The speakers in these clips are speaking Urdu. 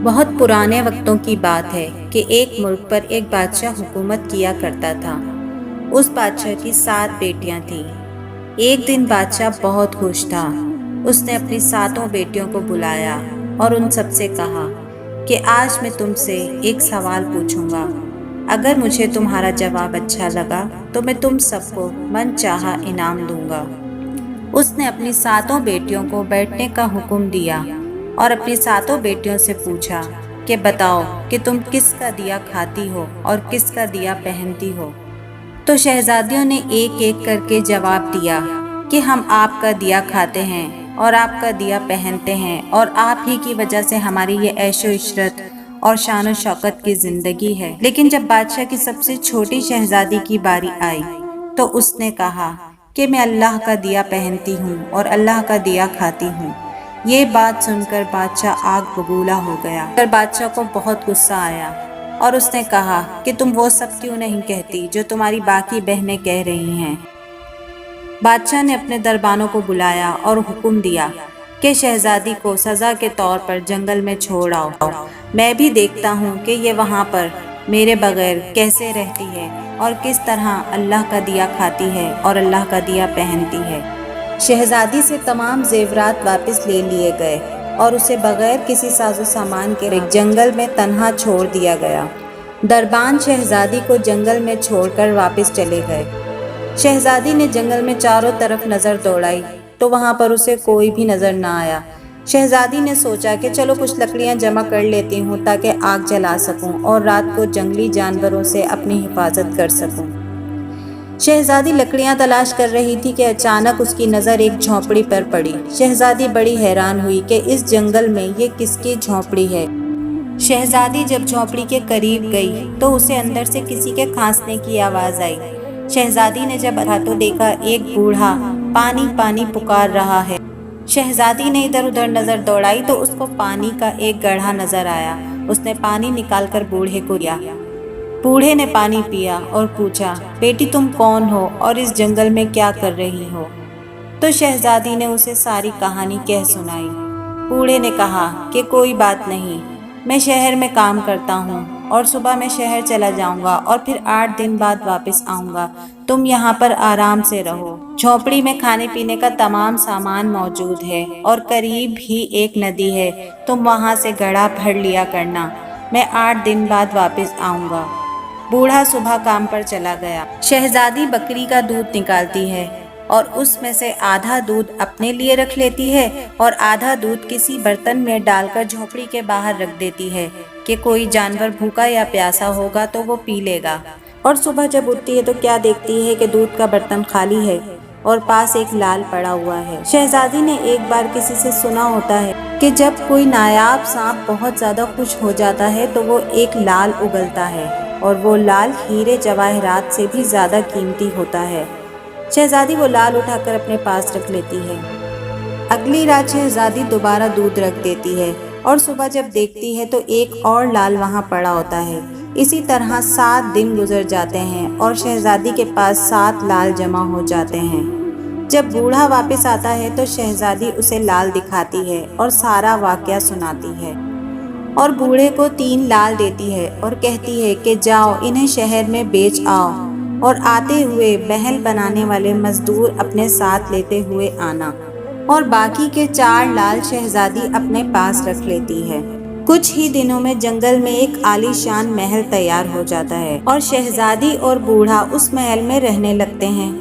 بہت پرانے وقتوں کی بات ہے کہ ایک ملک پر ایک بادشاہ حکومت کیا کرتا تھا۔ اس بادشاہ کی 7 بیٹیاں تھیں۔ ایک دن بادشاہ بہت خوش تھا۔ اس نے اپنی 7 بیٹیوں کو بلایا اور ان سب سے کہا کہ آج میں تم سے ایک سوال پوچھوں گا۔ اگر مجھے تمہارا جواب اچھا لگا تو میں تم سب کو من چاہا انعام دوں گا۔ اس نے اپنی 7 بیٹیوں کو بیٹھنے کا حکم دیا اور اپنی 7 بیٹیوں سے پوچھا کہ بتاؤ کہ تم کس کا دیا کھاتی ہو اور کس کا دیا پہنتی ہو؟ تو شہزادیوں نے ایک ایک کر کے جواب دیا کہ ہم آپ کا دیا کھاتے ہیں اور آپ کا دیا پہنتے ہیں، اور آپ ہی کی وجہ سے ہماری یہ عیش و عشرت اور شان و شوکت کی زندگی ہے۔ لیکن جب بادشاہ کی سب سے چھوٹی شہزادی کی باری آئی تو اس نے کہا کہ میں اللہ کا دیا پہنتی ہوں اور اللہ کا دیا کھاتی ہوں۔ یہ بات سن کر بادشاہ آگ بگولا ہو گیا۔ پھر بادشاہ کو بہت غصہ آیا اور اس نے کہا کہ تم وہ سب کیوں نہیں کہتی جو تمہاری باقی بہنیں کہہ رہی ہیں؟ بادشاہ نے اپنے دربانوں کو بلایا اور حکم دیا کہ شہزادی کو سزا کے طور پر جنگل میں چھوڑ آؤ۔ میں بھی دیکھتا ہوں کہ یہ وہاں پر میرے بغیر کیسے رہتی ہے اور کس طرح اللہ کا دیا کھاتی ہے اور اللہ کا دیا پہنتی ہے۔ شہزادی سے تمام زیورات واپس لے لیے گئے اور اسے بغیر کسی ساز و سامان کے ایک جنگل میں تنہا چھوڑ دیا گیا۔ دربان شہزادی کو جنگل میں چھوڑ کر واپس چلے گئے۔ شہزادی نے جنگل میں چاروں طرف نظر دوڑائی تو وہاں پر اسے کوئی بھی نظر نہ آیا۔ شہزادی نے سوچا کہ چلو کچھ لکڑیاں جمع کر لیتی ہوں تاکہ آگ جلا سکوں اور رات کو جنگلی جانوروں سے اپنی حفاظت کر سکوں۔ شہزادی لکڑیاں تلاش کر رہی تھی کہ اچانک اس کی نظر ایک جھونپڑی پر پڑی۔ شہزادی بڑی حیران ہوئی کہ اس جنگل میں یہ کس کی جھونپڑی ہے۔ شہزادی جب جھونپڑی کے قریب گئی تو اسے اندر سے کسی کے کھانسنے کی آواز آئی۔ شہزادی نے جب تو دیکھا ایک بوڑھا پانی پانی پکار رہا ہے۔ شہزادی نے ادھر ادھر نظر دوڑائی تو اس کو پانی کا ایک گڑھا نظر آیا۔ اس نے پانی نکال کر بوڑھے کو دیا۔ بوڑھے نے پانی پیا اور پوچھا، بیٹی تم کون ہو اور اس جنگل میں کیا کر رہی ہو؟ تو شہزادی نے اسے ساری کہانی کہہ سنائی۔ بوڑھے نے کہا کہ کوئی بات نہیں، میں شہر میں کام کرتا ہوں اور صبح میں شہر چلا جاؤں گا اور پھر 8 دن بعد واپس آؤں گا۔ تم یہاں پر آرام سے رہو۔ جھونپڑی میں کھانے پینے کا تمام سامان موجود ہے اور قریب ہی ایک ندی ہے، تم وہاں سے گھڑا بھر لیا کرنا۔ میں 8 دن بعد واپس آؤں گا۔ بوڑھا صبح کام پر چلا گیا۔ شہزادی بکری کا دودھ نکالتی ہے اور اس میں سے آدھا دودھ اپنے لیے رکھ لیتی ہے اور آدھا دودھ کسی برتن میں ڈال کر جھونپڑی کے باہر رکھ دیتی ہے کہ کوئی جانور بھوکا یا پیاسا ہوگا تو وہ پی لے گا۔ اور صبح جب اٹھتی ہے تو کیا دیکھتی ہے کہ دودھ کا برتن خالی ہے اور پاس ایک لال پڑا ہوا ہے۔ شہزادی نے ایک بار کسی سے سنا ہوتا ہے کہ جب کوئی نایاب سانپ بہت زیادہ خوش ہو جاتا ہے تو وہ ایک لال اگلتا ہے اور وہ لال ہیرے جواہرات سے بھی زیادہ قیمتی ہوتا ہے۔ شہزادی وہ لال اٹھا کر اپنے پاس رکھ لیتی ہے۔ اگلی رات شہزادی دوبارہ دودھ رکھ دیتی ہے اور صبح جب دیکھتی ہے تو ایک اور لال وہاں پڑا ہوتا ہے۔ اسی طرح 7 دن گزر جاتے ہیں اور شہزادی کے پاس 7 لال جمع ہو جاتے ہیں۔ جب بوڑھا واپس آتا ہے تو شہزادی اسے لال دکھاتی ہے اور سارا واقعہ سناتی ہے اور بوڑھے کو 3 لال دیتی ہے اور کہتی ہے کہ جاؤ انہیں شہر میں بیچ آؤ اور آتے ہوئے محل بنانے والے مزدور اپنے ساتھ لیتے ہوئے آنا، اور باقی کے 4 لال شہزادی اپنے پاس رکھ لیتی ہے۔ کچھ ہی دنوں میں جنگل میں ایک عالی شان محل تیار ہو جاتا ہے اور شہزادی اور بوڑھا اس محل میں رہنے لگتے ہیں۔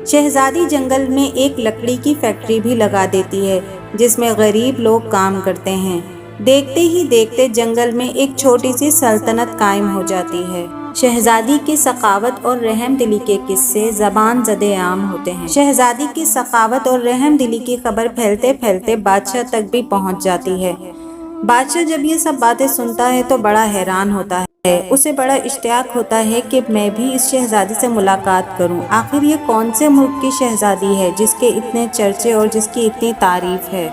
شہزادی جنگل میں ایک لکڑی کی فیکٹری بھی لگا دیتی ہے جس میں غریب لوگ کام کرتے ہیں۔ دیکھتے ہی دیکھتے جنگل میں ایک چھوٹی سی سلطنت قائم ہو جاتی ہے۔ شہزادی کی سخاوت اور رحم دلی کے قصے زبان زدے عام ہوتے ہیں۔ شہزادی کی سخاوت اور رحم دلی کی خبر پھیلتے پھیلتے بادشاہ تک بھی پہنچ جاتی ہے۔ بادشاہ جب یہ سب باتیں سنتا ہے تو بڑا حیران ہوتا ہے۔ اسے بڑا اشتیاق ہوتا ہے کہ میں بھی اس شہزادی سے ملاقات کروں۔ آخر یہ کون سے ملک کی شہزادی ہے جس کے اتنے چرچے اور جس کی اتنی تعریف ہے؟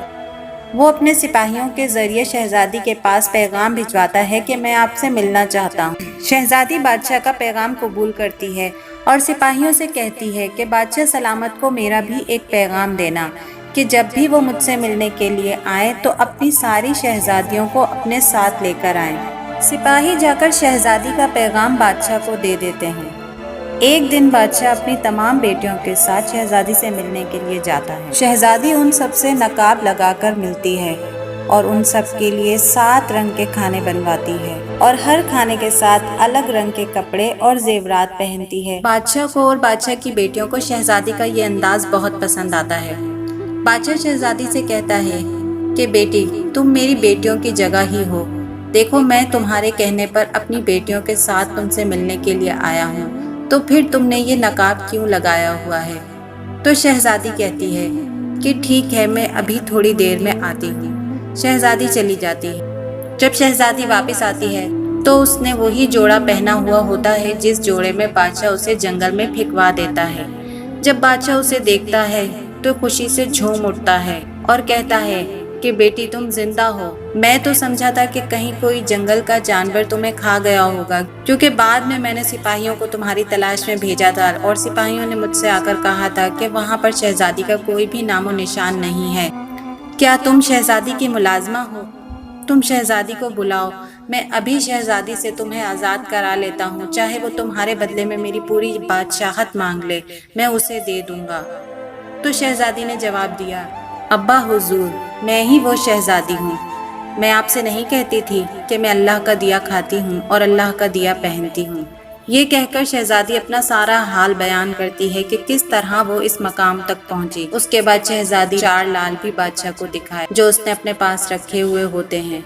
وہ اپنے سپاہیوں کے ذریعے شہزادی کے پاس پیغام بھجواتا ہے کہ میں آپ سے ملنا چاہتا ہوں۔ شہزادی بادشاہ کا پیغام قبول کرتی ہے اور سپاہیوں سے کہتی ہے کہ بادشاہ سلامت کو میرا بھی ایک پیغام دینا کہ جب بھی وہ مجھ سے ملنے کے لیے آئیں تو اپنی ساری شہزادیوں کو اپنے ساتھ لے کر آئیں۔ سپاہی جا کر شہزادی کا پیغام بادشاہ کو دے دیتے ہیں۔ ایک دن بادشاہ اپنی تمام بیٹیوں کے ساتھ شہزادی سے ملنے کے لیے جاتا ہے۔ شہزادی ان سب سے نقاب لگا کر ملتی ہے اور ان سب کے لیے 7 رنگ کے کھانے بنواتی ہے اور ہر کھانے کے ساتھ الگ رنگ کے کپڑے اور زیورات پہنتی ہے۔ بادشاہ کو اور بادشاہ کی بیٹیوں کو شہزادی کا یہ انداز بہت پسند آتا ہے۔ بادشاہ شہزادی سے کہتا ہے کہ بیٹی، تم میری بیٹیوں کی جگہ ہی ہو۔ دیکھو، میں تمہارے کہنے پر اپنی بیٹیوں کے ساتھ تم سے ملنے کے لیے آیا ہوں، تو پھر تم نے یہ نقاب کیوں لگایا ہوا ہے؟ تو شہزادی کہتی ہے کہ ٹھیک ہے، میں ابھی تھوڑی دیر میں آتی ہوں۔ شہزادی چلی جاتی ہے۔ جب شہزادی واپس آتی ہے تو اس نے وہی جوڑا پہنا ہوا ہوتا ہے جس جوڑے میں بادشاہ اسے جنگل میں پھینکوا دیتا ہے۔ جب بادشاہ اسے دیکھتا ہے تو خوشی سے جھوم اٹھتا ہے اور کہتا ہے کہ بیٹی، تم زندہ ہو۔ میں تو سمجھا تھا کہ کہیں کوئی جنگل کا جانور تمہیں کھا گیا ہوگا، کیونکہ بعد میں نے سپاہیوں کو تمہاری تلاش میں بھیجا تھا اور سپاہیوں نے مجھ سے آ کر کہا تھا کہ وہاں پر شہزادی کا کوئی بھی نام و نشان نہیں ہے۔ کیا تم شہزادی کی ملازمہ ہو؟ تم شہزادی کو بلاؤ، میں ابھی شہزادی سے تمہیں آزاد کرا لیتا ہوں، چاہے وہ تمہارے بدلے میں میری پوری بادشاہت مانگ لے، میں اسے دے دوں گا۔ تو شہزادی نے جواب دیا، ابا حضور، میں ہی وہ شہزادی ہوں۔ میں آپ سے نہیں کہتی تھی کہ میں اللہ کا دیا کھاتی ہوں اور اللہ کا دیا پہنتی ہوں؟ یہ کہہ کر شہزادی اپنا سارا حال بیان کرتی ہے کہ کس طرح وہ اس مقام تک پہنچی۔ اس کے بعد شہزادی 4 لال بھی بادشاہ کو دکھائے جو اس نے اپنے پاس رکھے ہوئے ہوتے ہیں۔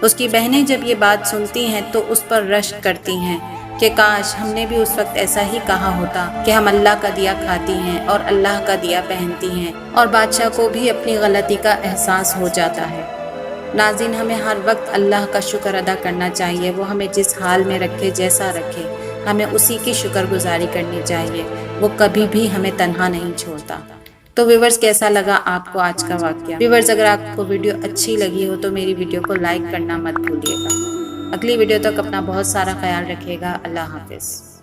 اس کی بہنیں جب یہ بات سنتی ہیں تو اس پر رشک کرتی ہیں کہ کاش ہم نے بھی اس وقت ایسا ہی کہا ہوتا کہ ہم اللہ کا دیا کھاتی ہیں اور اللہ کا دیا پہنتی ہیں، اور بادشاہ کو بھی اپنی غلطی کا احساس ہو جاتا ہے۔ ناظرین، ہمیں ہر وقت اللہ کا شکر ادا کرنا چاہیے۔ وہ ہمیں جس حال میں رکھے، جیسا رکھے، ہمیں اسی کی شکر گزاری کرنی چاہیے۔ وہ کبھی بھی ہمیں تنہا نہیں چھوڑتا۔ تو ویورز، کیسا لگا آپ کو آج کا واقعہ؟ ویورز، اگر آپ کو ویڈیو اچھی لگی ہو تو میری ویڈیو کو لائک کرنا مت بھولیے گا۔ اگلی ویڈیو تک اپنا بہت سارا خیال رکھیے گا۔ اللہ حافظ۔